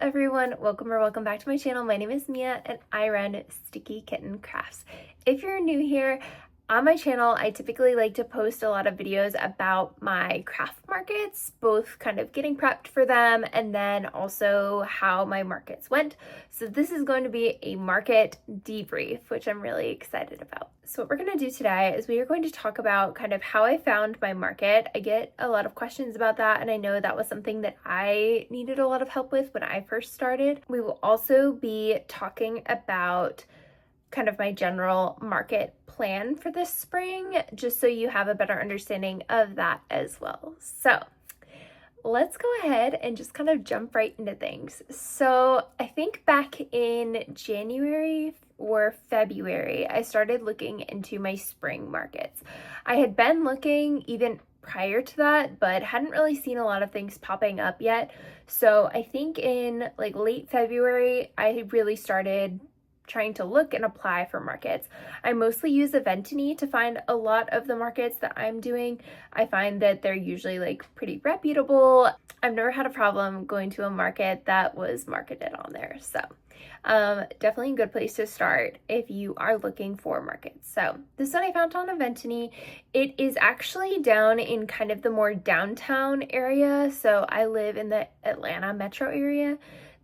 everyone, welcome back to my channel. My name is Mia and I run Sticky Kitten Crafts. If you're new here, on my channel, I typically like to post a lot of videos about my craft markets, both kind of getting prepped for them and then also how my markets went. So this is going to be a market debrief, which I'm really excited about. So what we're going to do today is we are going to talk about kind of how I found my market. I get a lot of questions about that, and I know that was something that I needed a lot of help with when I first started. We will also be talking about kind of my general market plan for this spring, just so you have a better understanding of that as well. So let's go ahead and just kind of jump right into things. So I think back in January or February, I started looking into my spring markets. I had been looking even prior to that, but hadn't really seen a lot of things popping up yet. So I think in like late February, I really started trying to look and apply for markets. I mostly use Eventini to find a lot of the markets that I'm doing. I find that they're usually like pretty reputable. I've never had a problem going to a market that was marketed on there. So definitely a good place to start if you are looking for markets. So this one I found on Eventini. It is actually down in kind of the more downtown area. So I live in the Atlanta metro area.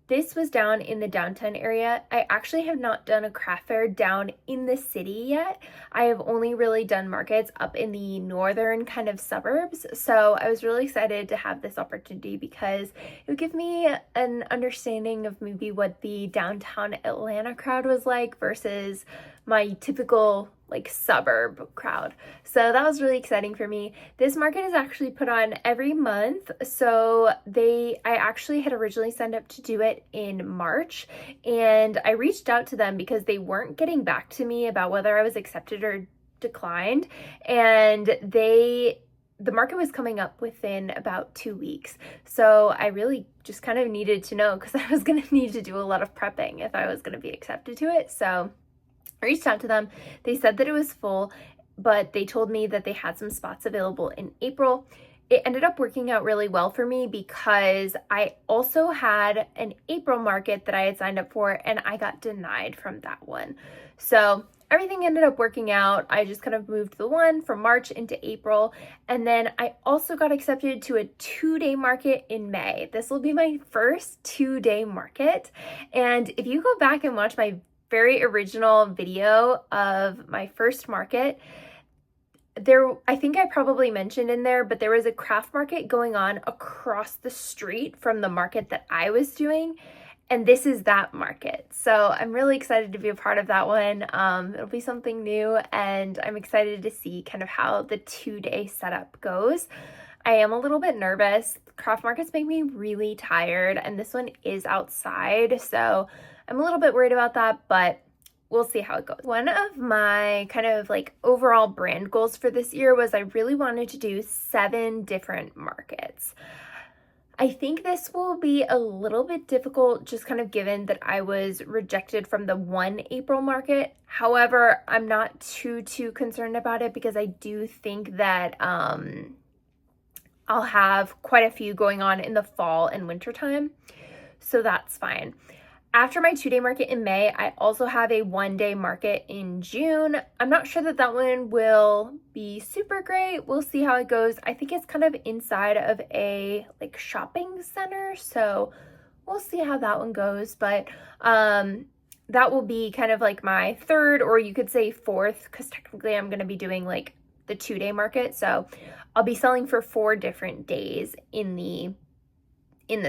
This was down in the downtown area. I actually have not done a craft fair down in the city yet. I have only really done markets up in the northern kind of suburbs. So I was really excited to have this opportunity because it would give me an understanding of maybe what the downtown Atlanta crowd was like versus my typical like suburb crowd. So that was really exciting for me. This market is actually put on every month. So I actually had originally signed up to do it in March, and I reached out to them because they weren't getting back to me about whether I was accepted or declined. And the market was coming up within about 2 weeks. So I really just kind of needed to know because I was going to need to do a lot of prepping if I was going to be accepted to it. So I reached out to them. They said that it was full, but they told me that they had some spots available in April. It ended up working out really well for me because I also had an April market that I had signed up for and I got denied from that one. So everything ended up working out. I just kind of moved the one from March into April. And then I also got accepted to a 2-day market in May. This will be my first 2-day market. And if you go back and watch my very original video of my first market, I think I probably mentioned in there, but there was a craft market going on across the street from the market that I was doing, and this is that market. So I'm really excited to be a part of that one. It'll be something new, and I'm excited to see kind of how the 2-day setup goes. I am a little bit nervous. Craft markets make me really tired, and this one is outside, so I'm a little bit worried about that, but we'll see how it goes. One of my kind of like overall brand goals for this year was I really wanted to do 7 different markets. I think this will be a little bit difficult just kind of given that I was rejected from the one April market. However, I'm not too concerned about it because I do think that I'll have quite a few going on in the fall and winter time. So that's fine. After my 2-day market in May, I also have a 1-day market in June. I'm not sure that that one will be super great. We'll see how it goes. I think it's kind of inside of a like shopping center, so we'll see how that one goes. But that will be kind of like my 3rd, or you could say 4th, because technically I'm going to be doing like the 2-day market. So I'll be selling for 4 different days in the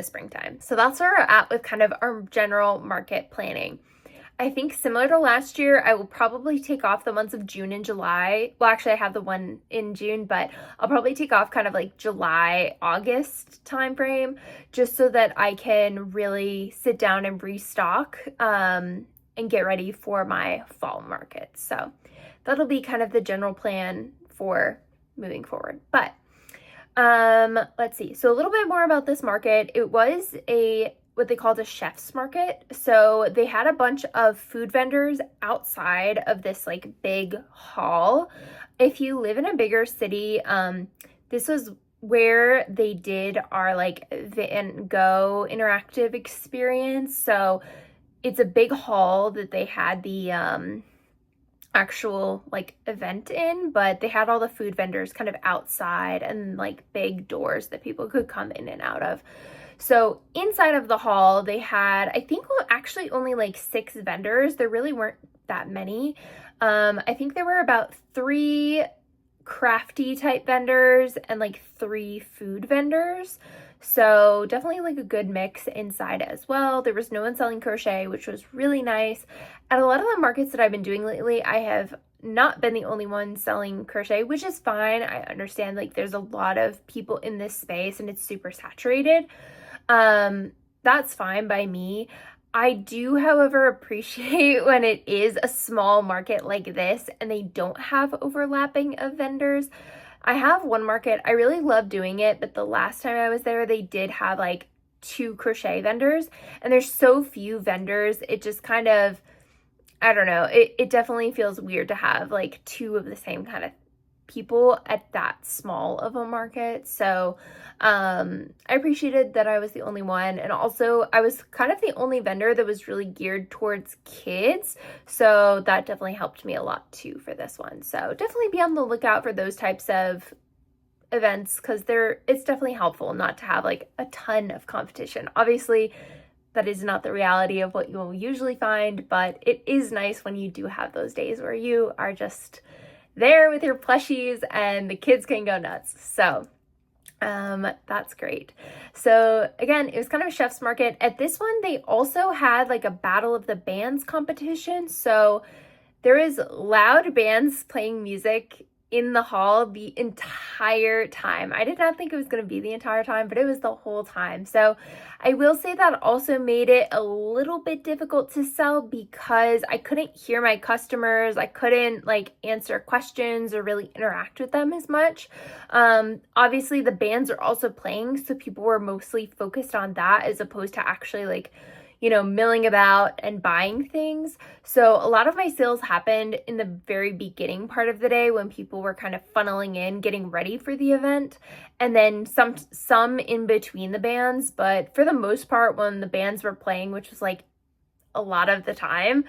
springtime. So that's where we're at with kind of our general market planning. I think similar to last year, I will probably take off the months of June and July. Well, actually I have the one in June, but I'll probably take off kind of like July, August timeframe, just so that I can really sit down and restock and get ready for my fall market. So that'll be kind of the general plan for moving forward. But let's see. So a little bit more about this market. It was what they called a chef's market. So they had a bunch of food vendors outside of this like big hall. If you live in a bigger city, this was where they did our like Van Gogh interactive experience. So it's a big hall that they had the actual like event in, but they had all the food vendors kind of outside and like big doors that people could come in and out of. So inside of the hall, they had, I think, well, actually only like 6 vendors. There really weren't that many. I think there were about 3 crafty type vendors and like 3 food vendors. So definitely like a good mix inside as well. There was no one selling crochet, which was really nice. At a lot of the markets that I've been doing lately, I have not been the only one selling crochet, which is fine. I understand like there's a lot of people in this space and it's super saturated. That's fine by me. I do, however, appreciate when it is a small market like this and they don't have overlapping of vendors. I have one market, I really love doing it, but the last time I was there, they did have like 2 crochet vendors, and there's so few vendors, it just kind of, I don't know, it definitely feels weird to have like 2 of the same kind of people at that small of a market. So I appreciated that I was the only one, and also I was kind of the only vendor that was really geared towards kids, so that definitely helped me a lot too for this one. So definitely be on the lookout for those types of events, because it's definitely helpful not to have like a ton of competition. Obviously that is not the reality of what you will usually find, but it is nice when you do have those days where you are just there with your plushies and the kids can go nuts. So that's great. So again, it was kind of a chef's market. At this one, they also had like a battle of the bands competition. So there is loud bands playing music in the hall the entire time. I did not think it was going to be the entire time, but it was the whole time. So I will say that also made it a little bit difficult to sell because I couldn't hear my customers. I couldn't like answer questions or really interact with them as much. Obviously the bands are also playing, so people were mostly focused on that as opposed to actually like, you know, milling about and buying things. So a lot of my sales happened in the very beginning part of the day when people were kind of funneling in, getting ready for the event, and then some in between the bands. But for the most part, when the bands were playing, which was like a lot of the time,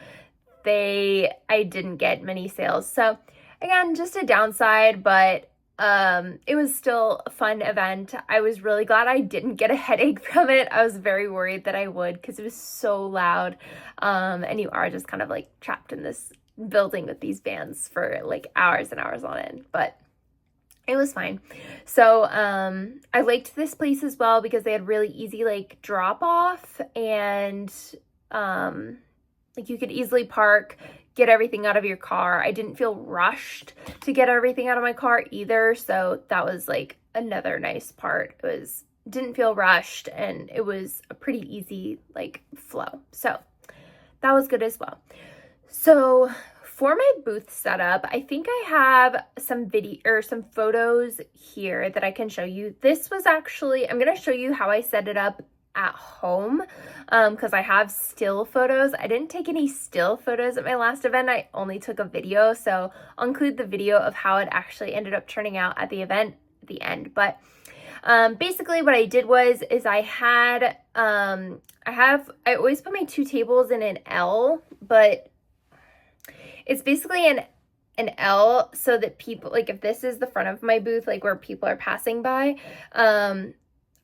I didn't get many sales. So again, just a downside, but it was still a fun event. I was really glad I didn't get a headache from it. I was very worried that I would because it was so loud. And you are just kind of like trapped in this building with these bands for like hours and hours on end, but it was fine. So I liked this place as well because they had really easy like drop off, and like you could easily park, get everything out of your car. I didn't feel rushed to get everything out of my car either, so that was like another nice part. Didn't feel rushed, and it was a pretty easy like flow. So that was good as well. So for my booth setup, I think I have some video or some photos here that I can show you. This was actually, I'm going to show you how I set it up at home because I have still photos. I didn't take any still photos at my last event. I only took a video, so I'll include the video of how it actually ended up turning out at the event at the end. But basically what I did is I always put my 2 tables in an L, but it's basically an L so that people, like if this is the front of my booth, like where people are passing by,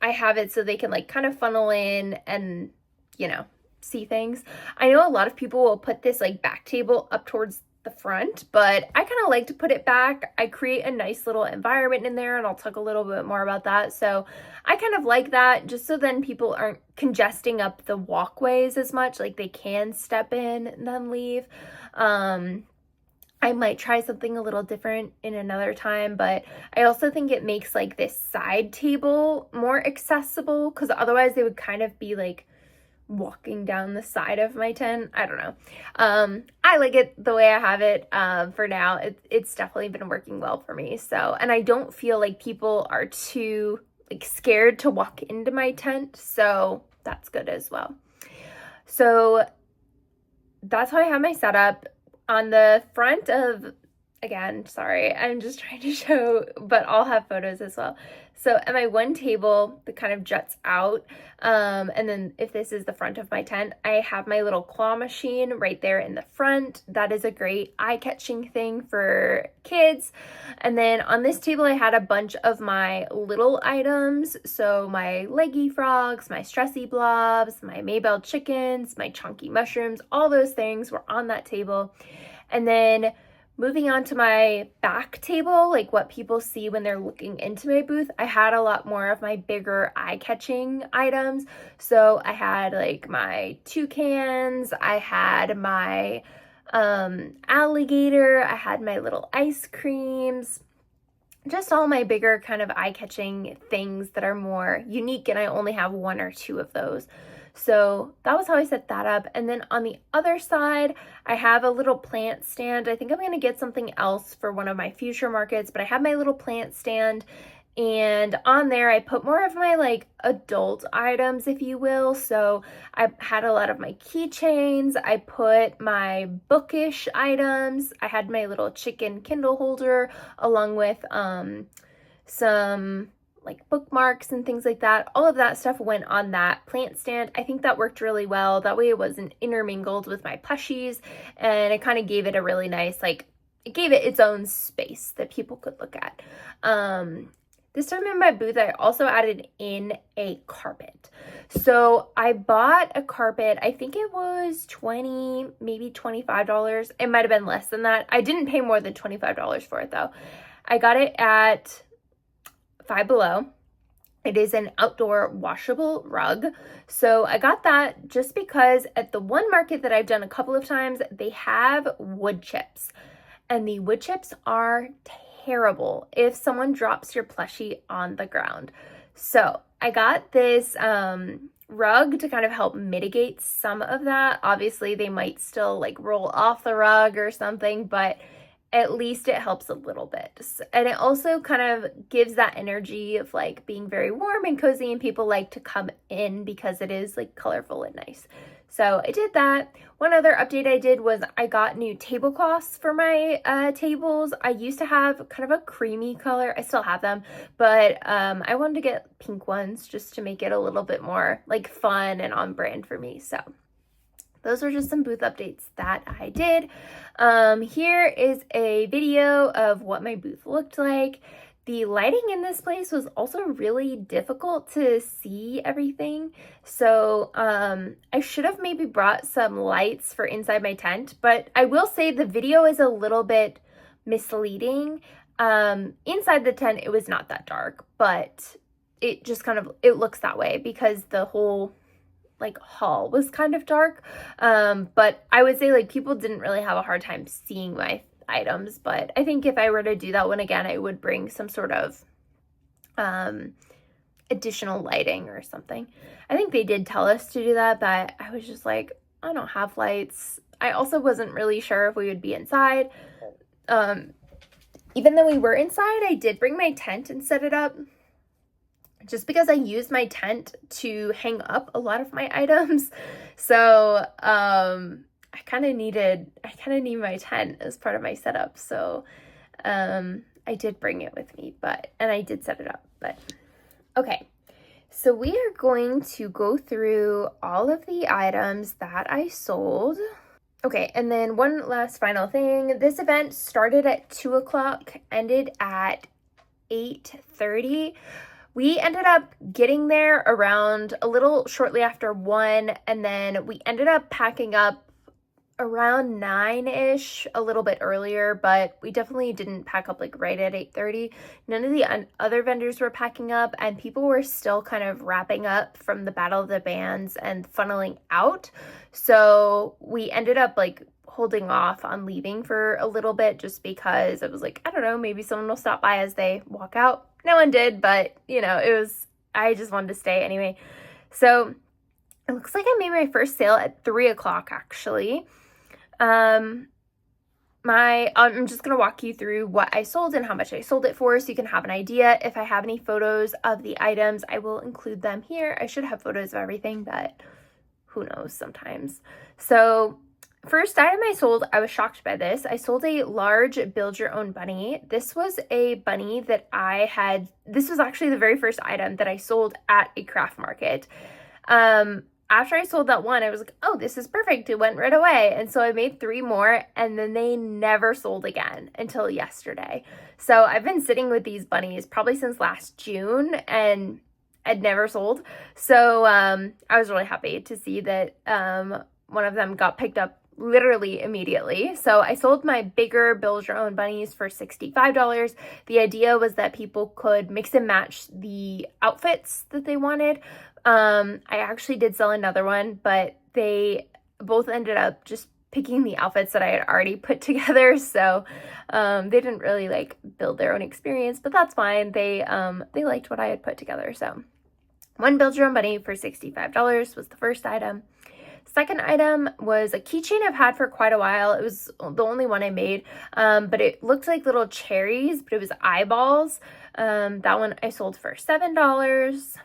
I have it so they can like kind of funnel in and, you know, see things. I know a lot of people will put this like back table up towards the front, but I kind of like to put it back. I create a nice little environment in there, and I'll talk a little bit more about that. So I kind of like that just so then people aren't congesting up the walkways as much, like they can step in and then leave. I might try something a little different in another time, but I also think it makes like this side table more accessible because otherwise they would kind of be like walking down the side of my tent. I don't know. I like it the way I have it for now. It's definitely been working well for me. So, and I don't feel like people are too like scared to walk into my tent. So that's good as well. So that's how I have my setup. On the front of, again, sorry, I'm just trying to show, but I'll have photos as well. So at my one table that kind of juts out, and then if this is the front of my tent, I have my little claw machine right there in the front. That is a great eye-catching thing for kids. And then on this table, I had a bunch of my little items. So my leggy frogs, my stressy blobs, my Maybell chickens, my chunky mushrooms, all those things were on that table. And then moving on to my back table, like what people see when they're looking into my booth, I had a lot more of my bigger eye-catching items. So I had like my toucans, I had my alligator, I had my little ice creams, just all my bigger kind of eye-catching things that are more unique, and I only have one or two of those. So that was how I set that up. And then on the other side, I have a little plant stand. I think I'm going to get something else for one of my future markets, but I have my little plant stand, and on there I put more of my like adult items, if you will. So I had a lot of my keychains, I put my bookish items, I had my little chicken Kindle holder along with some like bookmarks and things like that. All of that stuff went on that plant stand. I think that worked really well. That way it wasn't intermingled with my plushies, and it kind of gave it a really nice, like, it gave it its own space that people could look at. This time in my booth, I also added in a carpet. So I bought a carpet, I think it was $20, maybe $25. It might have been less than that. I didn't pay more than $25 for it though. I got it at Five Below. It is an outdoor washable rug. So I got that just because at the one market that I've done a couple of times, they have wood chips, and the wood chips are terrible if someone drops your plushie on the ground. So I got this rug to kind of help mitigate some of that. Obviously they might still like roll off the rug or something, but at least it helps a little bit. And it also kind of gives that energy of like being very warm and cozy, and people like to come in because it is like colorful and nice. So I did that. One other update I did was I got new tablecloths for my tables. I used to have kind of a creamy color. I still have them, but I wanted to get pink ones just to make it a little bit more like fun and on brand for me. So those are just some booth updates that I did. Here is a video of what my booth looked like. The lighting in this place was also really difficult to see everything. So I should have maybe brought some lights for inside my tent, but I will say the video is a little bit misleading. Inside the tent, it was not that dark, but it just kind of, it looks that way because the whole like hall was kind of dark. But I would say like people didn't really have a hard time seeing my items, but I think if I were to do that one again, I would bring some sort of additional lighting or something. I think they did tell us to do that, but I was just like, I don't have lights. I also wasn't really sure if we would be inside. Even though we were inside, I did bring my tent and set it up just because I used my tent to hang up a lot of my items. So I kind of need my tent as part of my setup. So I did bring it with me, and I did set it up, but okay. So we are going to go through all of the items that I sold. Okay, and then one last final thing. This event started at 2 o'clock, ended at 8:30. We ended up getting there around a little shortly after 1, and then we ended up packing up around 9-ish, a little bit earlier, but we definitely didn't pack up like right at 8:30. None of the other vendors were packing up, and people were still kind of wrapping up from the Battle of the Bands and funneling out. So we ended up like holding off on leaving for a little bit just because it was like, I don't know, maybe someone will stop by as they walk out. No one did, but you know, I just wanted to stay anyway. So it looks like I made my first sale at 3 o'clock actually. I'm just going to walk you through what I sold and how much I sold it for so you can have an idea. If I have any photos of the items, I will include them here. I should have photos of everything, but who knows sometimes. So First item I sold, I was shocked by this. I sold a large build your own bunny. This was a bunny that this was actually the very first item that I sold at a craft market. After I sold that one, I was like, oh, this is perfect. It went right away. And so I made 3 more, and then they never sold again until yesterday. So I've been sitting with these bunnies probably since last June, and I'd never sold. So I was really happy to see that one of them got picked up literally immediately. So I sold my bigger build your own bunnies for $65. The idea was that people could mix and match the outfits that they wanted. I actually did sell another one, but they both ended up just picking the outfits that I had already put together. So they didn't really like build their own experience, but that's fine. They liked what I had put together. So one build your own bunny for $65 was the first item. Second item was a keychain I've had for quite a while. It was the only one I made, but it looked like little cherries, but it was eyeballs. That one I sold for $7.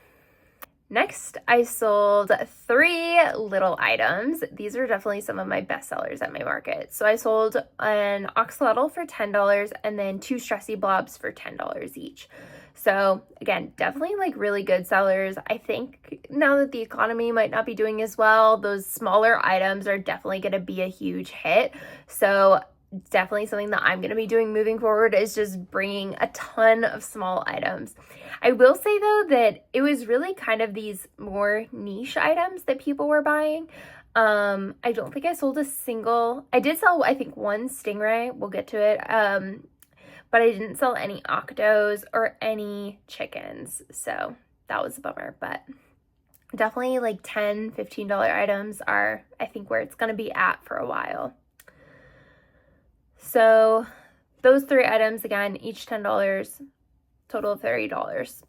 Next, I sold 3 little items. These are definitely some of my best sellers at my market. So I sold an axolotl for $10 and then 2 stressy blobs for $10 each. So again, definitely like really good sellers. I think now that the economy might not be doing as well, those smaller items are definitely going to be a huge hit. So definitely something that I'm going to be doing moving forward is just bringing a ton of small items. I will say though that it was really kind of these more niche items that people were buying. I don't think I sold a single. I did sell, I think, 1 stingray. We'll get to it. But I didn't sell any octos or any chickens. So that was a bummer, but definitely like $10, $15 items are, I think, where it's going to be at for a while. So those 3 items, again, each $10, total of $30.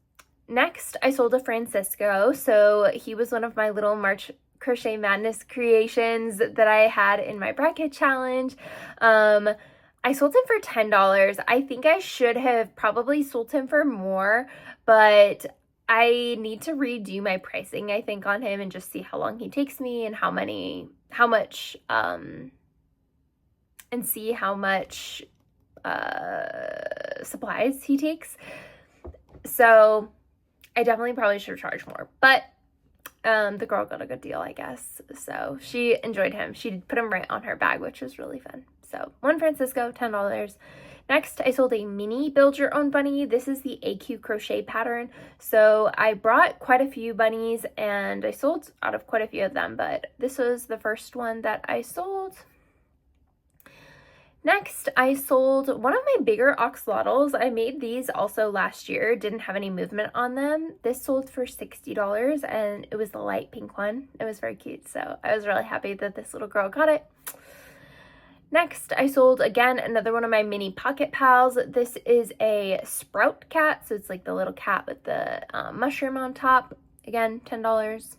Next, I sold a Francisco. So he was one of my little March Crochet Madness creations that I had in my bracket challenge. I sold him for $10. I think I should have probably sold him for more, but I need to redo my pricing, I think, on him and just see how long he takes me and how much supplies he takes. So I definitely probably should have charged more, but the girl got a good deal, I guess. So she enjoyed him. She put him right on her bag, which was really fun. So 1 Francisco, $10. Next, I sold a mini build your own bunny. This is the AQ crochet pattern. So I brought quite a few bunnies and I sold out of quite a few of them, but this was the first one that I sold. Next, I sold one of my bigger axolotls. I made these also last year, didn't have any movement on them. This sold for $60 and it was the light pink one. It was very cute, so I was really happy that this little girl got it. Next, I sold, again, another one of my mini pocket pals. This is a sprout cat, so it's like the little cat with the mushroom on top. Again, $10.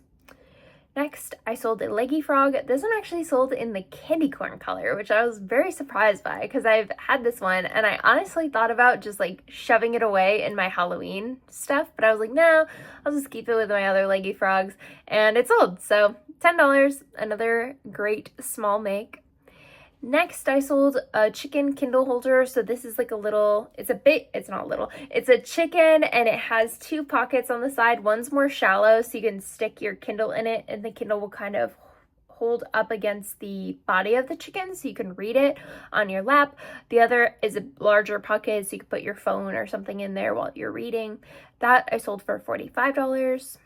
Next, I sold a leggy frog. This one actually sold in the candy corn color, which I was very surprised by because I've had this one and I honestly thought about just like shoving it away in my Halloween stuff, but I was like, no, I'll just keep it with my other leggy frogs, and it sold. So $10, another great small make. Next, I sold a chicken Kindle holder. So this is like a little, it's a chicken and it has 2 pockets on the side. One's more shallow so you can stick your Kindle in it and the Kindle will kind of hold up against the body of the chicken so you can read it on your lap. The other is a larger pocket so you can put your phone or something in there while you're reading. That I sold for $45.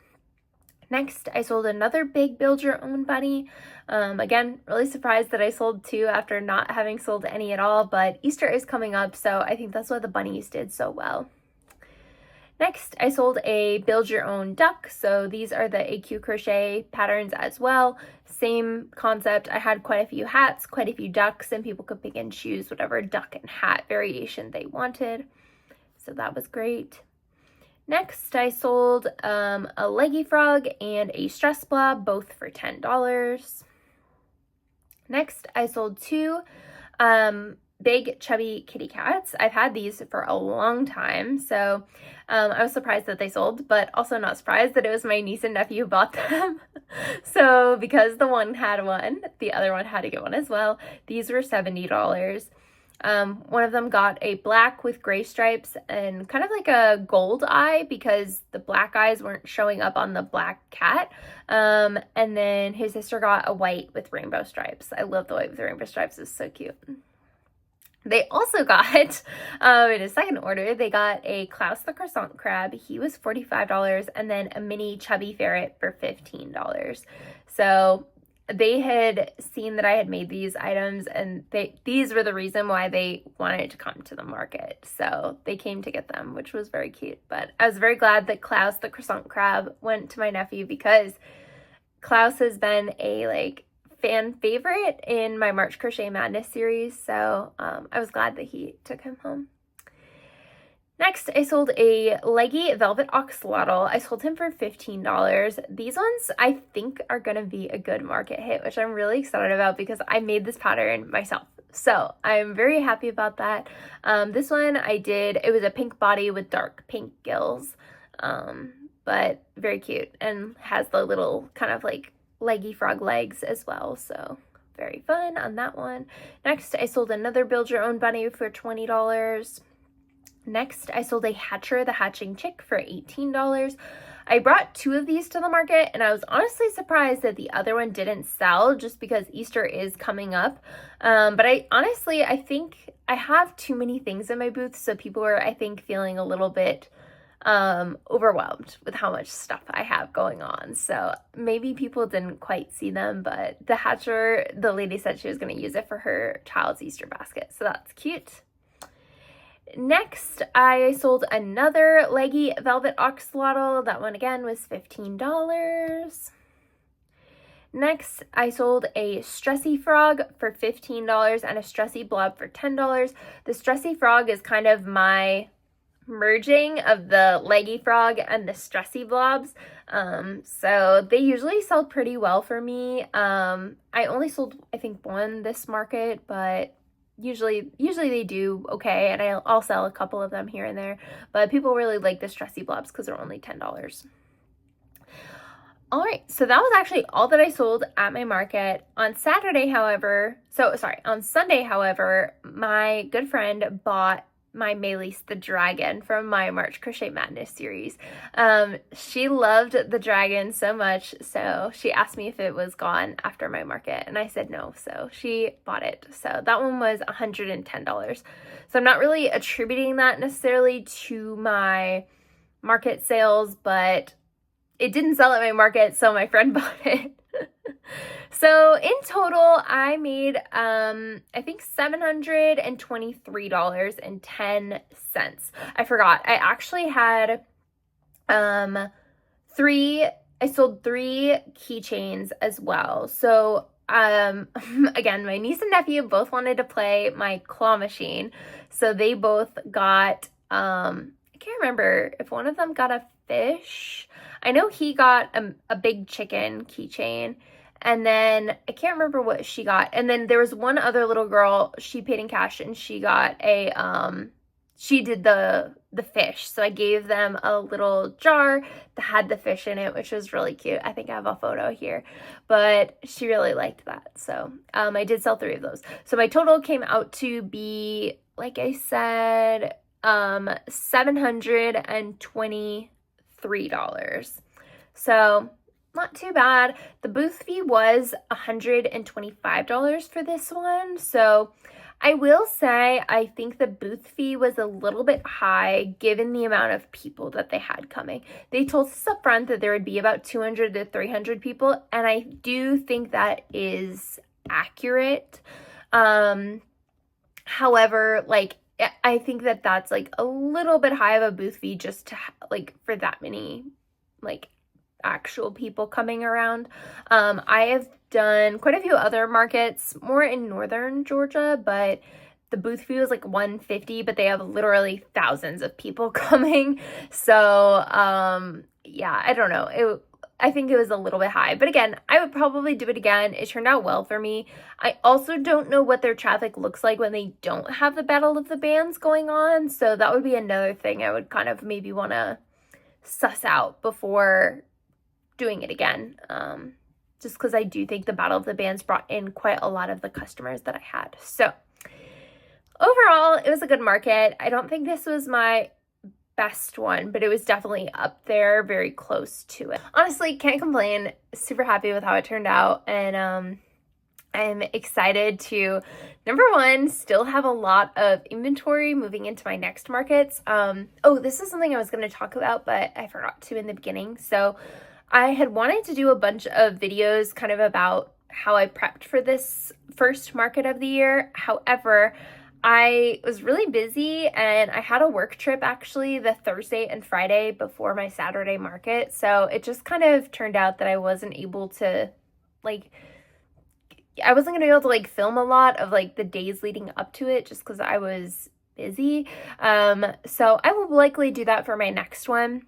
Next, I sold another big build your own bunny. Again, really surprised that I sold 2 after not having sold any at all, but Easter is coming up, so I think that's why the bunnies did so well. Next, I sold a build your own duck. So these are the AQ crochet patterns as well. Same concept. I had quite a few hats, quite a few ducks, and people could pick and choose whatever duck and hat variation they wanted. So that was great. Next, I sold a leggy frog and a stress blob, both for $10. Next, I sold 2 big chubby kitty cats. I've had these for a long time, so I was surprised that they sold, but also not surprised that it was my niece and nephew who bought them. So because the one had one, the other one had to get one as well. These were $70. One of them got a black with gray stripes and kind of like a gold eye because the black eyes weren't showing up on the black cat. And then his sister got a white with rainbow stripes. I love the white with rainbow stripes. It's so cute. They also got, in a second order, they got a Klaus the croissant crab. He was $45, and then a mini chubby ferret for $15. So they had seen that I had made these items, and these were the reason why they wanted to come to the market. So they came to get them, which was very cute. But I was very glad that Klaus the croissant crab went to my nephew because Klaus has been a fan favorite in my March Crochet Madness series, so I was glad that he took him home. Next, I sold a leggy velvet axolotl. I sold him for $15. These ones I think are going to be a good market hit, which I'm really excited about because I made this pattern myself. So I'm very happy about that. This one I did, it was a pink body with dark pink gills, but very cute and has the little kind of like leggy frog legs as well, so very fun on that one. Next, I sold another build your own bunny for $20. Next, I sold a Hatcher the Hatching Chick for $18. I brought 2 of these to the market, and I was honestly surprised that the other one didn't sell just because Easter is coming up. But I think I have too many things in my booth, so people are, I think, feeling a little bit overwhelmed with how much stuff I have going on. So maybe people didn't quite see them, but the Hatcher, the lady said she was going to use it for her child's Easter basket. So that's cute. Next, I sold another leggy velvet axolotl. That one again was $15. Next, I sold a stressy frog for $15 and a stressy blob for $10. The stressy frog is kind of my merging of the leggy frog and the stressy blobs, so they usually sell pretty well for me. I only sold I think one this market, but usually they do okay, and I'll sell a couple of them here and there, but people really like the stressy blobs because they're only $10. All right, so that was actually all that I sold at my market. On Sunday, however, my good friend bought my Melis the dragon from my March Crochet Madness series. She loved the dragon so much, so she asked me if it was gone after my market, and I said no, so she bought it. So that one was $110. So I'm not really attributing that necessarily to my market sales, but it didn't sell at my market, so my friend bought it. So in total, I made, I think $723.10. I forgot. I actually had, I sold 3 keychains as well. So, again, my niece and nephew both wanted to play my claw machine. So they both got, I can't remember if one of them got a fish. I know he got a big chicken keychain. And then I can't remember what she got. And then there was one other little girl, she paid in cash and she got she did the fish. So I gave them a little jar that had the fish in it, which was really cute. I think I have a photo here, but she really liked that. So I did sell 3 of those. So my total came out to be, like I said, $723. So not too bad. The booth fee was $125 for this one. So I will say I think the booth fee was a little bit high given the amount of people that they had coming. They told us up front that there would be about 200 to 300 people, and I do think that is accurate. However, I think that that's a little bit high of a booth fee just to for that many actual people coming around. I have done quite a few other markets more in northern Georgia, but the booth fee was $150, but they have literally thousands of people coming. So yeah, I don't know. I think it was a little bit high. But again, I would probably do it again. It turned out well for me. I also don't know what their traffic looks like when they don't have the Battle of the Bands going on. So that would be another thing I would kind of maybe want to suss out before doing it again. Just because I do think the Battle of the Bands brought in quite a lot of the customers that I had. So overall, it was a good market. I don't think this was my best one, but it was definitely up there, very close to it. Honestly, can't complain. Super happy with how it turned out, and I'm excited to, number one, still have a lot of inventory moving into my next markets. Oh, this is something I was going to talk about, but I forgot to in the beginning. So I had wanted to do a bunch of videos kind of about how I prepped for this first market of the year. However, I was really busy and I had a work trip actually the Thursday and Friday before my Saturday market. So it just kind of turned out that I wasn't able to I wasn't gonna be able to like film a lot of like the days leading up to it just because I was busy. So I will likely do that for my next one.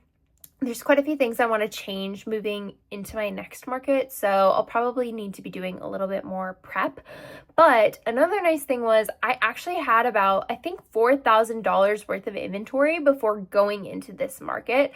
There's quite a few things I want to change moving into my next market, so I'll probably need to be doing a little bit more prep. But another nice thing was I actually had about, I think, $4,000 worth of inventory before going into this market.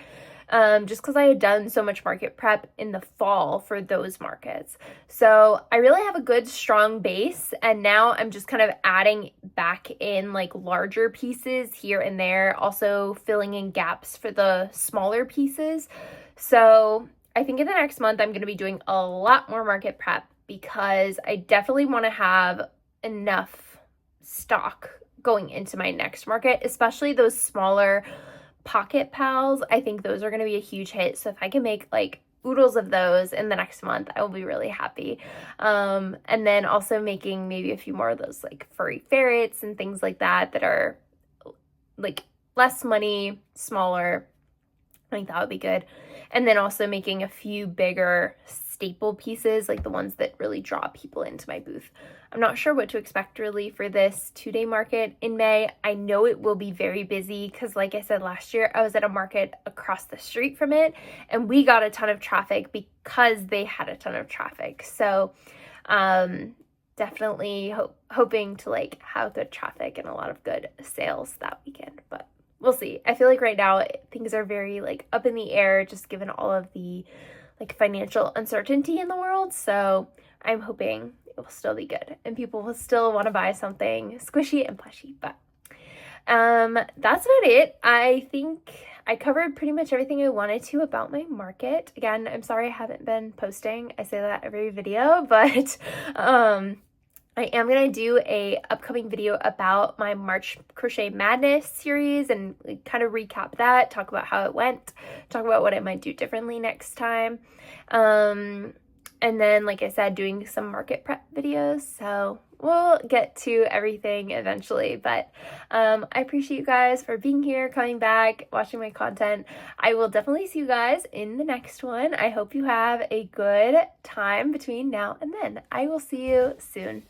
Just because I had done so much market prep in the fall for those markets. So I really have a good strong base, and now I'm just kind of adding back in like larger pieces here and there, also filling in gaps for the smaller pieces. So I think in the next month I'm going to be doing a lot more market prep because I definitely want to have enough stock going into my next market, especially those smaller Pocket Pals. I think those are going to be a huge hit. So if I can make like oodles of those in the next month, I will be really happy. And then also making maybe a few more of those like furry ferrets and things like that that are like less money, smaller. I think that would be good. And then also making a few bigger staple pieces, like the ones that really draw people into my booth. I'm not sure what to expect really for this 2-day market in May. I know it will be very busy because like I said last year, I was at a market across the street from it and we got a ton of traffic because they had a ton of traffic. So definitely hoping to like have good traffic and a lot of good sales that weekend, but we'll see. I feel like right now things are very like up in the air just given all of the like financial uncertainty in the world. So I'm hoping it will still be good and people will still want to buy something squishy and plushy. But that's about it. I think I covered pretty much everything I wanted to about my market. Again, I'm sorry I haven't been posting. I say that every video, but I am going to do a upcoming video about my March Crochet Madness series and kind of recap that, talk about how it went, talk about what I might do differently next time. And then, like I said, doing some market prep videos. So we'll get to everything eventually. But I appreciate you guys for being here, coming back, watching my content. I will definitely see you guys in the next one. I hope you have a good time between now and then. I will see you soon.